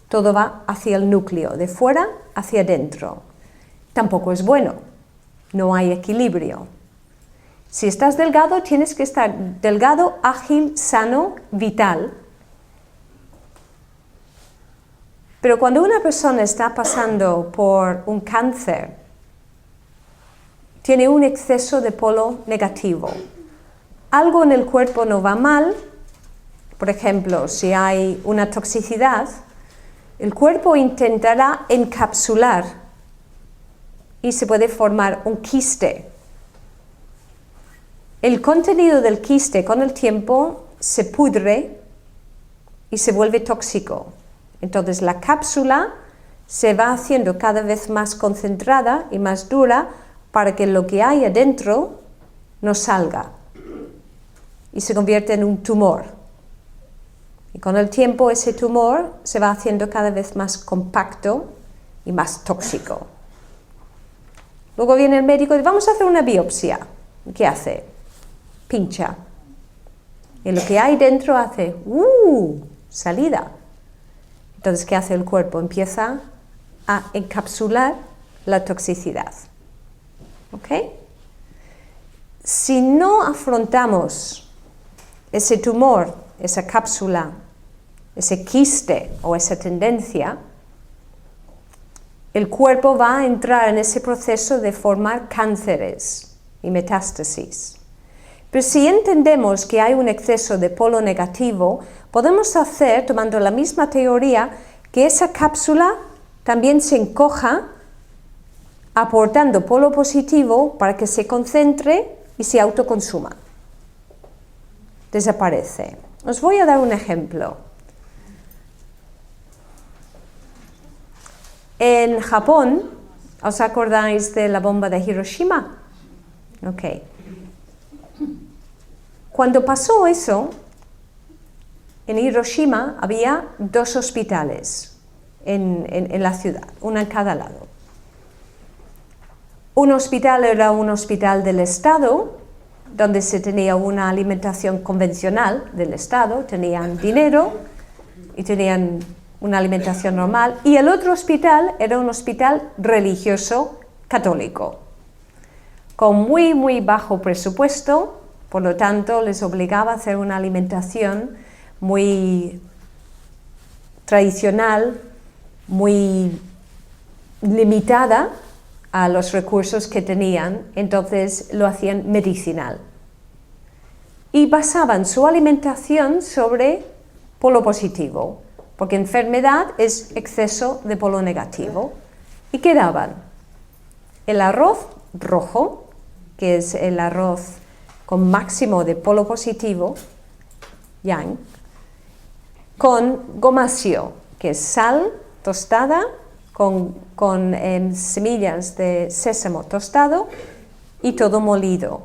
todo va hacia el núcleo, de fuera hacia adentro. Tampoco es bueno, no hay equilibrio. Si estás delgado, tienes que estar delgado, ágil, sano, vital. Pero cuando una persona está pasando por un cáncer, tiene un exceso de polo negativo. Algo en el cuerpo no va mal, por ejemplo, si hay una toxicidad, el cuerpo intentará encapsular y se puede formar un quiste. El contenido del quiste con el tiempo se pudre y se vuelve tóxico. Entonces la cápsula se va haciendo cada vez más concentrada y más dura para que lo que hay adentro no salga y se convierte en un tumor. Y con el tiempo ese tumor se va haciendo cada vez más compacto y más tóxico. Luego viene el médico y dice, vamos a hacer una biopsia. ¿Qué hace? Pincha. Y lo que hay dentro hace, salida. Entonces, ¿qué hace el cuerpo? Empieza a encapsular la toxicidad. ¿Ok? Si no afrontamos ese tumor, esa cápsula, ese quiste o esa tendencia, el cuerpo va a entrar en ese proceso de formar cánceres y metástasis. Pero si entendemos que hay un exceso de polo negativo, podemos hacer, tomando la misma teoría, que esa cápsula también se encoja, aportando polo positivo para que se concentre y se autoconsuma. Desaparece. Os voy a dar un ejemplo. En Japón, ¿os acordáis de la bomba de Hiroshima? Ok. Cuando pasó eso, en Hiroshima había 2 hospitales en la ciudad, uno en cada lado. Un hospital era un hospital del Estado, donde se tenía una alimentación convencional del Estado, tenían dinero y tenían una alimentación normal, y el otro hospital era un hospital religioso católico, con muy, muy bajo presupuesto. Por lo tanto, les obligaba a hacer una alimentación muy tradicional, muy limitada a los recursos que tenían, entonces lo hacían medicinal. Y basaban su alimentación sobre polo positivo, porque enfermedad es exceso de polo negativo. ¿Y qué daban? El arroz rojo, que es el arroz con máximo de polo positivo, yang, con gomasio, que es sal tostada con semillas de sésamo tostado y todo molido.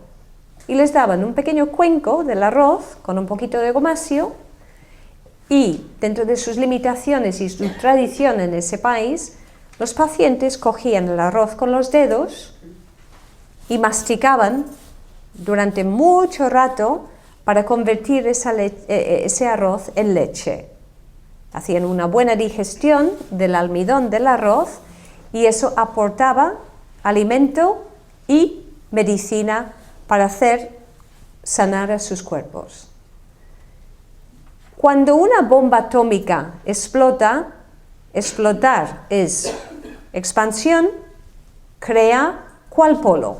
Y les daban un pequeño cuenco del arroz con un poquito de gomasio, y dentro de sus limitaciones y su tradición en ese país, los pacientes cogían el arroz con los dedos y masticaban durante mucho rato para convertir ese arroz en leche. Hacían una buena digestión del almidón del arroz y eso aportaba alimento y medicina para hacer sanar a sus cuerpos. Cuando una bomba atómica explota, explotar es expansión, crea ¿cuál polo?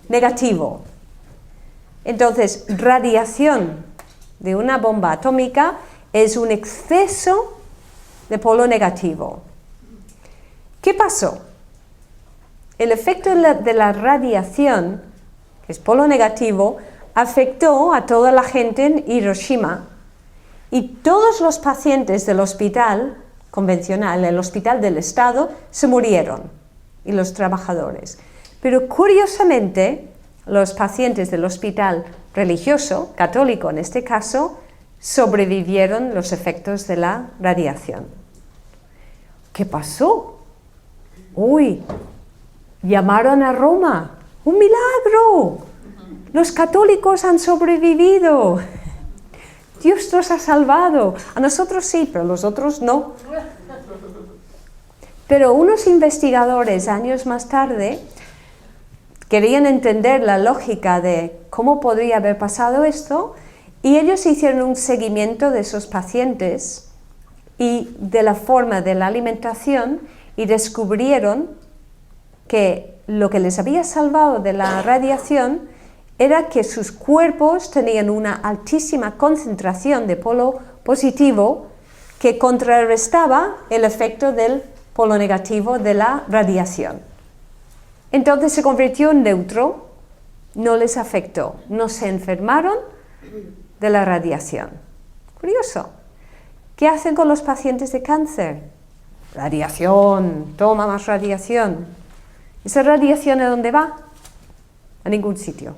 Negativo. Entonces, radiación de una bomba atómica es un exceso de polo negativo. ¿Qué pasó? El efecto de la radiación, que es polo negativo, afectó a toda la gente en Hiroshima, y todos los pacientes del hospital convencional, el hospital del Estado, se murieron, y los trabajadores. Pero curiosamente, los pacientes del hospital religioso, católico en este caso, sobrevivieron los efectos de la radiación. ¿Qué pasó? ¡Uy! Llamaron a Roma. ¡Un milagro! Los católicos han sobrevivido. Dios nos ha salvado. A nosotros sí, pero a los otros no. Pero unos investigadores años más tarde querían entender la lógica de cómo podría haber pasado esto y ellos hicieron un seguimiento de esos pacientes y de la forma de la alimentación y descubrieron que lo que les había salvado de la radiación era que sus cuerpos tenían una altísima concentración de polo positivo que contrarrestaba el efecto del polo negativo de la radiación. Entonces se convirtió en neutro, no les afectó, no se enfermaron de la radiación. Curioso. ¿Qué hacen con los pacientes de cáncer? Radiación, toma más radiación. ¿Esa radiación a dónde va? A ningún sitio.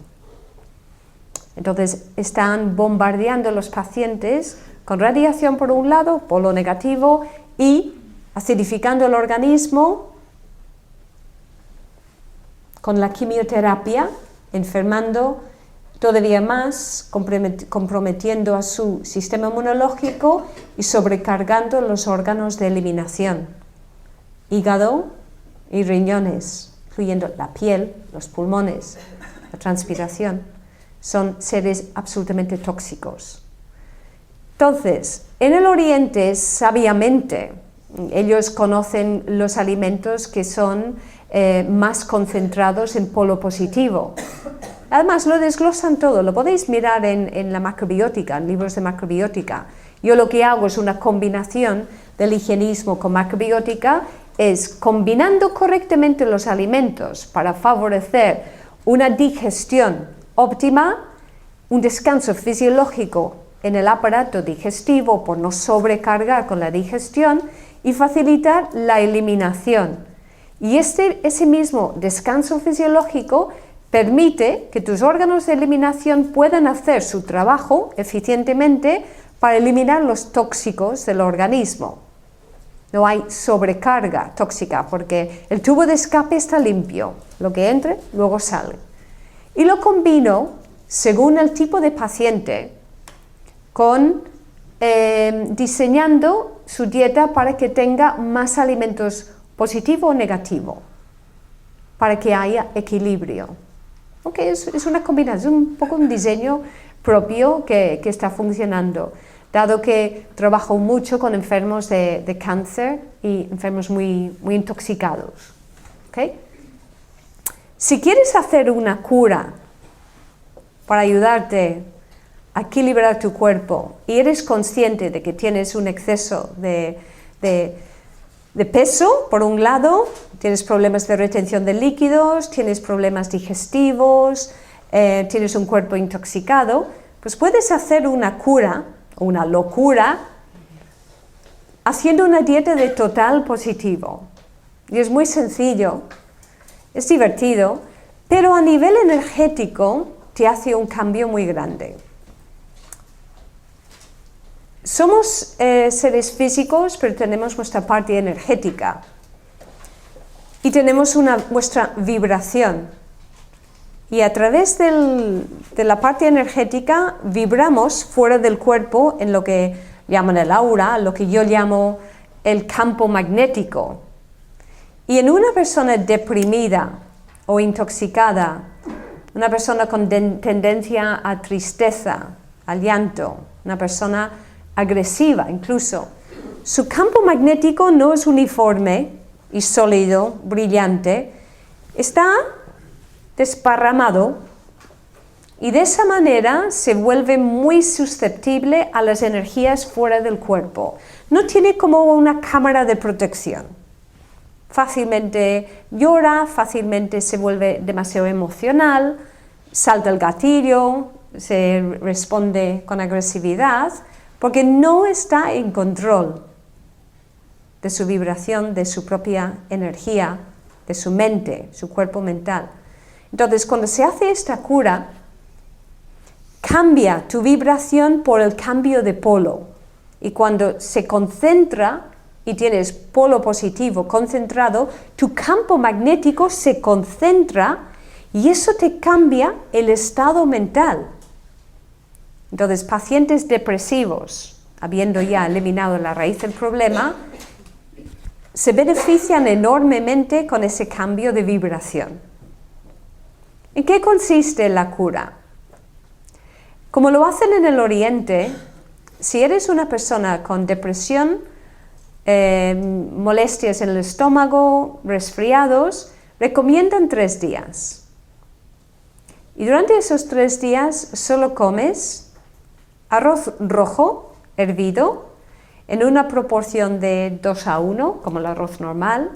Entonces están bombardeando a los pacientes con radiación por un lado, polo negativo, y acidificando el organismo con la quimioterapia, enfermando todavía más, comprometiendo a su sistema inmunológico y sobrecargando los órganos de eliminación, hígado y riñones, incluyendo la piel, los pulmones, la transpiración. Son seres absolutamente tóxicos. Entonces, en el Oriente, sabiamente, ellos conocen los alimentos que son más concentrados en polo positivo. Además, lo desglosan todo, lo podéis mirar en la macrobiótica, en libros de macrobiótica. Yo lo que hago es una combinación del higienismo con macrobiótica, es combinando correctamente los alimentos para favorecer una digestión óptima, un descanso fisiológico en el aparato digestivo por no sobrecargar con la digestión y facilitar la eliminación. Y ese mismo descanso fisiológico permite que tus órganos de eliminación puedan hacer su trabajo eficientemente para eliminar los tóxicos del organismo. No hay sobrecarga tóxica porque el tubo de escape está limpio, lo que entre luego sale. Y lo combino según el tipo de paciente con diseñando su dieta para que tenga más alimentos positivo o negativo, para que haya equilibrio. Okay, es una combinación, un poco un diseño propio que está funcionando, dado que trabajo mucho con enfermos de cáncer y enfermos muy intoxicados. ¿Okay? Si quieres hacer una cura para ayudarte a equilibrar tu cuerpo y eres consciente de que tienes un exceso de peso, por un lado, tienes problemas de retención de líquidos, tienes problemas digestivos, tienes un cuerpo intoxicado, pues puedes hacer una cura, una locura, haciendo una dieta de total positivo. Y es muy sencillo, es divertido, pero a nivel energético te hace un cambio muy grande. Somos seres físicos, pero tenemos nuestra parte energética y tenemos nuestra vibración. Y a través de la parte energética vibramos fuera del cuerpo en lo que llaman el aura, lo que yo llamo el campo magnético. Y en una persona deprimida o intoxicada, una persona con tendencia a tristeza, al llanto, una persona agresiva incluso, su campo magnético no es uniforme y sólido, brillante, está desparramado y de esa manera se vuelve muy susceptible a las energías fuera del cuerpo. No tiene como una cámara de protección. Fácilmente llora, fácilmente se vuelve demasiado emocional, salta el gatillo, se responde con agresividad, porque no está en control de su vibración, de su propia energía, de su mente, su cuerpo mental. Entonces, cuando se hace esta cura, cambia tu vibración por el cambio de polo. Y cuando se concentra y tienes polo positivo concentrado, tu campo magnético se concentra y eso te cambia el estado mental. Entonces, pacientes depresivos, habiendo ya eliminado la raíz del problema, se benefician enormemente con ese cambio de vibración. ¿En qué consiste la cura? Como lo hacen en el Oriente, si eres una persona con depresión, molestias en el estómago, resfriados, recomiendan 3 días. Y durante esos 3 días solo comes arroz rojo hervido en una proporción de 2:1, como el arroz normal,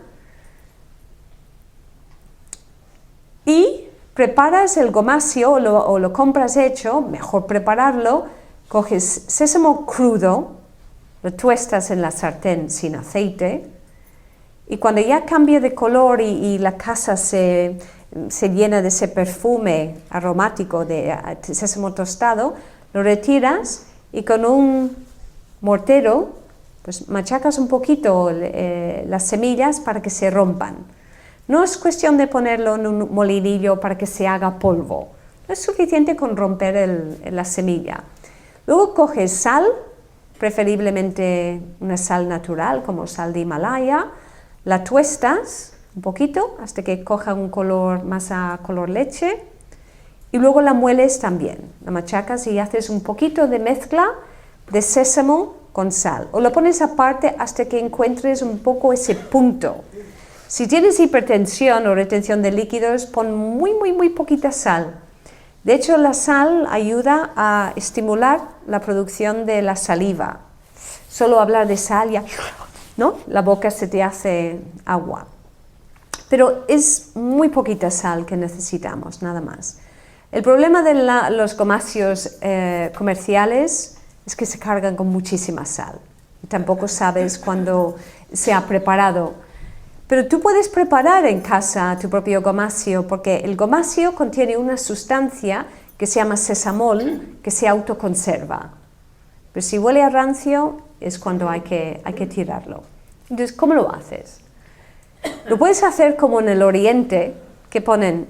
y preparas el gomasio o lo compras hecho, mejor prepararlo, coges sésamo crudo, lo tuestas en la sartén sin aceite, y cuando ya cambia de color y la casa se llena de ese perfume aromático de sésamo tostado, lo retiras y con un mortero pues machacas un poquito las semillas para que se rompan. No es cuestión de ponerlo en un molinillo para que se haga polvo, no es suficiente con romper la semilla. Luego coges sal, preferiblemente una sal natural como sal de Himalaya, la tuestas un poquito hasta que coja un color más a color leche y luego la mueles también, la machacas y haces un poquito de mezcla de sésamo con sal o lo pones aparte hasta que encuentres un poco ese punto. Si tienes hipertensión o retención de líquidos, pon muy poquita sal. De hecho, la sal ayuda a estimular la producción de la saliva. Solo hablar de sal ya, ¿no? La boca se te hace agua. Pero es muy poquita sal que necesitamos, nada más. El problema de los gomasios comerciales es que se cargan con muchísima sal. Y tampoco sabes cuándo se ha preparado. Pero tú puedes preparar en casa tu propio gomasio, porque el gomasio contiene una sustancia que se llama sesamol, que se autoconserva. Pero si huele a rancio, es cuando hay que tirarlo. Entonces, ¿cómo lo haces? Lo puedes hacer como en el Oriente, que ponen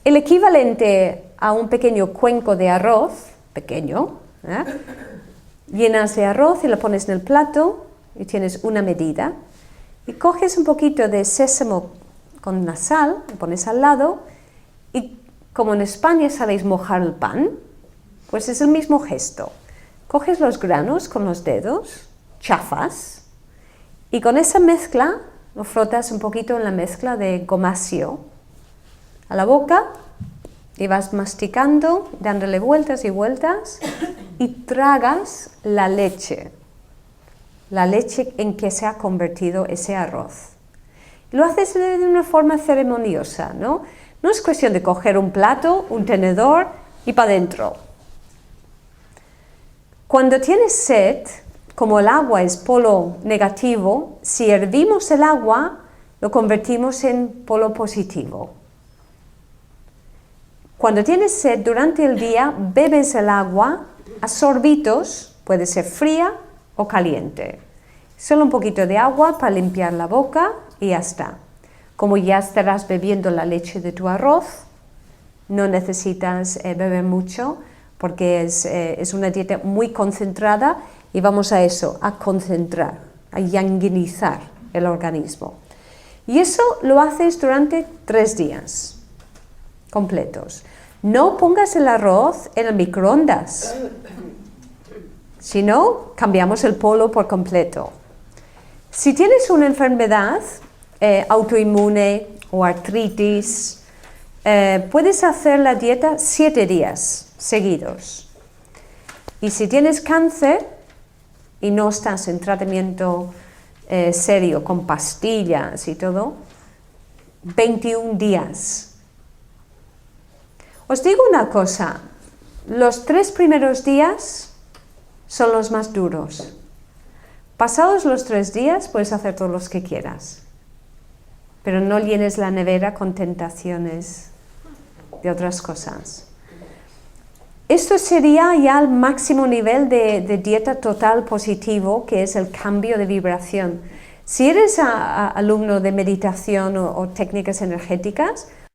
el equivalente a un pequeño cuenco de arroz, pequeño, llenas de arroz y lo pones en el plato y tienes una medida. Y coges un poquito de sésamo con la sal, lo pones al lado, y como en España sabéis mojar el pan, pues es el mismo gesto. Coges los granos con los dedos, chafas, y con esa mezcla lo frotas un poquito en la mezcla de gomasio a la boca, y vas masticando, dándole vueltas y vueltas, y tragas la leche en que se ha convertido ese arroz. Lo haces de una forma ceremoniosa, ¿no? No es cuestión de coger un plato, un tenedor y para adentro. Cuando tienes sed, como el agua es polo negativo, si hervimos el agua, lo convertimos en polo positivo. Cuando tienes sed durante el día, bebes el agua a sorbitos, puede ser fría o caliente. Solo un poquito de agua para limpiar la boca y ya está. Como ya estarás bebiendo la leche de tu arroz, no necesitas beber mucho porque es una dieta muy concentrada y vamos a eso, a concentrar, a yanguinizar el organismo. Y eso lo haces durante 3 días completos. No pongas el arroz en el microondas. Si no, cambiamos el polo por completo. Si tienes una enfermedad autoinmune o artritis, puedes hacer la dieta 7 días seguidos. Y si tienes cáncer y no estás en tratamiento serio con pastillas y todo, 21 días. Os digo una cosa, los 3 primeros días son los más duros. Pasados los 3 días puedes hacer todos los que quieras, pero no llenes la nevera con tentaciones de otras cosas. Esto sería ya el máximo nivel de dieta total positivo, que es el cambio de vibración. Si eres alumno de meditación o técnicas energéticas,